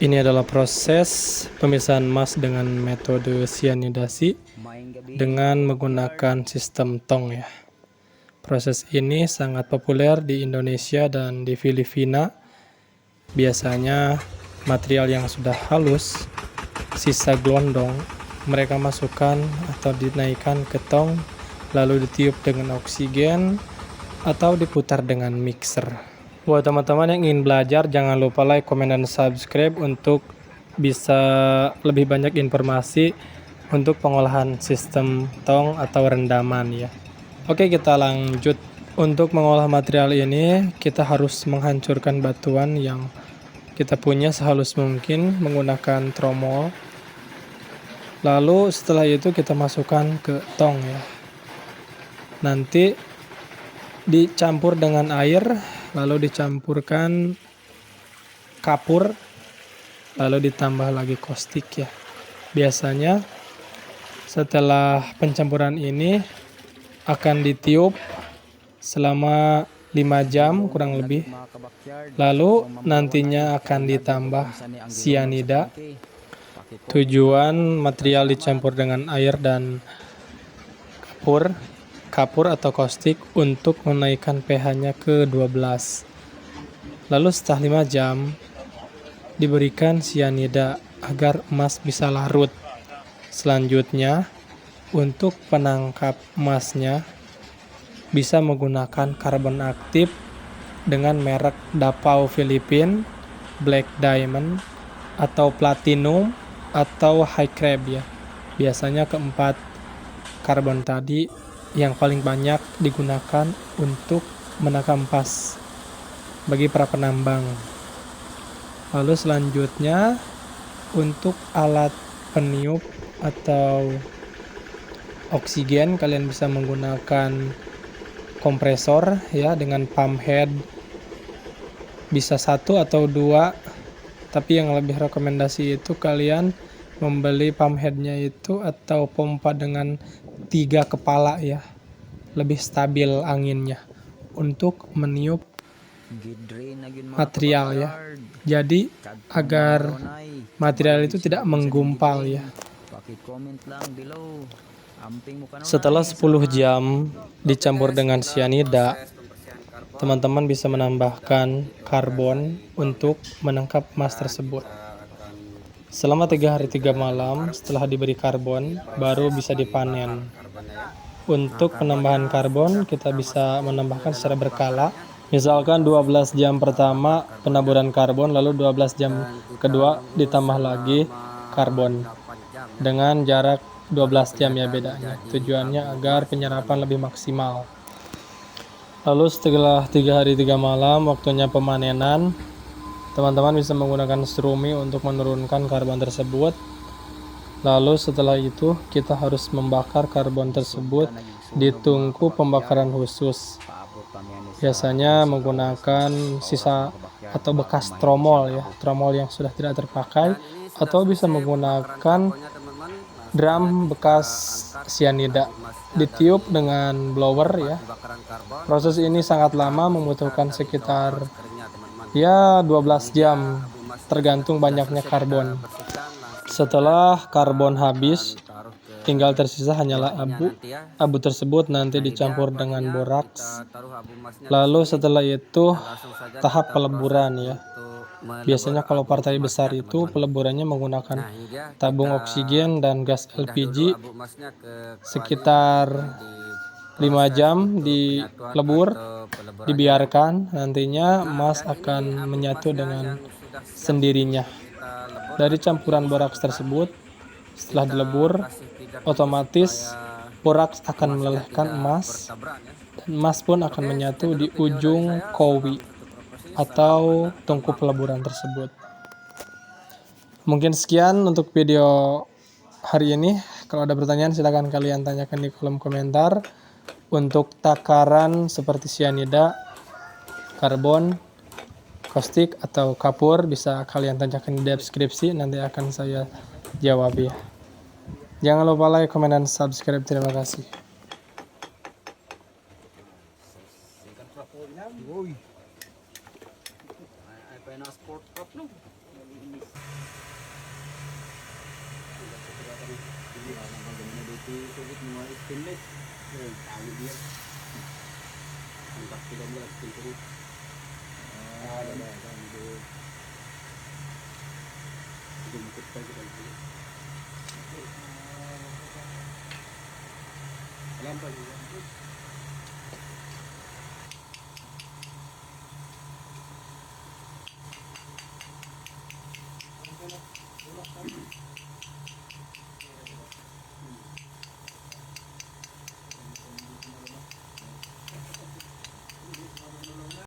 Ini adalah proses pemisahan emas dengan metode sianidasi dengan menggunakan sistem tong ya. Proses ini sangat populer di Indonesia dan di Filipina. Biasanya material yang sudah halus, sisa gelondong, mereka masukkan atau dinaikkan ke tong, lalu ditiup dengan oksigen atau diputar dengan mixer. Buat teman-teman yang ingin belajar, jangan lupa like, komen, dan subscribe untuk bisa lebih banyak informasi untuk pengolahan sistem tong atau rendaman ya. Oke, kita lanjut. Untuk mengolah material ini, kita harus menghancurkan batuan yang kita punya sehalus mungkin menggunakan tromol. Lalu setelah itu kita masukkan ke tong ya. Nanti dicampur dengan air, lalu dicampurkan kapur, lalu ditambah lagi caustic ya. Biasanya setelah pencampuran ini akan ditiup selama 5 jam kurang lebih. Lalu nantinya akan ditambah sianida. Tujuan material dicampur dengan air dan kapur atau caustic untuk menaikkan pH-nya ke 12. Lalu setelah 5 jam diberikan sianida agar emas bisa larut. Selanjutnya, untuk penangkap emasnya bisa menggunakan karbon aktif dengan merek Dapao Philippine, Black Diamond, atau Platinum, atau High Crab ya. Biasanya keempat karbon tadi yang paling banyak digunakan untuk menangkap emas bagi para penambang. Lalu selanjutnya untuk alat peniup atau oksigen, kalian bisa menggunakan kompresor ya dengan pump head, bisa 1 atau 2, tapi yang lebih rekomendasi itu kalian membeli pump headnya itu atau pompa dengan 3 kepala ya, lebih stabil anginnya untuk meniup material ya. Jadi agar material itu tidak menggumpal ya. Setelah 10 jam dicampur dengan sianida, teman-teman bisa menambahkan karbon untuk menangkap emas tersebut. Selama 3 hari 3 malam setelah diberi karbon, baru bisa dipanen. Untuk penambahan karbon, kita bisa menambahkan secara berkala. Misalkan 12 jam pertama penaburan karbon, lalu 12 jam kedua ditambah lagi karbon. Dengan jarak 12 jam ya bedanya. Tujuannya agar penyerapan lebih maksimal. Lalu setelah 3 hari 3 malam waktunya pemanenan, teman-teman bisa menggunakan strumi untuk menurunkan karbon tersebut. Lalu setelah itu kita harus membakar karbon tersebut di tungku pembakaran khusus. Biasanya menggunakan sisa atau bekas tromol ya, tromol yang sudah tidak terpakai, atau bisa menggunakan drum bekas sianida, ditiup dengan blower ya. Proses ini sangat lama, membutuhkan sekitar ya 12 jam tergantung banyaknya karbon. Setelah karbon habis, tinggal tersisa hanyalah abu. Abu tersebut nanti dicampur dengan boraks. Lalu setelah itu tahap peleburan ya. Biasanya kalau partai besar itu peleburannya menggunakan tabung oksigen dan gas LPG sekitar 5 jam dilebur, dibiarkan, nantinya emas akan menyatu dengan sendirinya. Dari campuran boraks tersebut, setelah dilebur, otomatis boraks akan melelehkan emas, dan emas pun akan menyatu di ujung kowi atau tungku peleburan tersebut. Mungkin sekian untuk video hari ini. Kalau ada pertanyaan silahkan kalian tanyakan di kolom komentar. Untuk takaran seperti sianida, karbon, caustic atau kapur bisa kalian tanyakan di deskripsi, nanti akan saya jawab ya. Jangan lupa like, komen, dan subscribe. Terima kasih. Sport cup no. disebut semua stainless. Tahu dia. Angkat 13 pintu. Ada kan itu. Jemput saja kan itu. Lambat juga.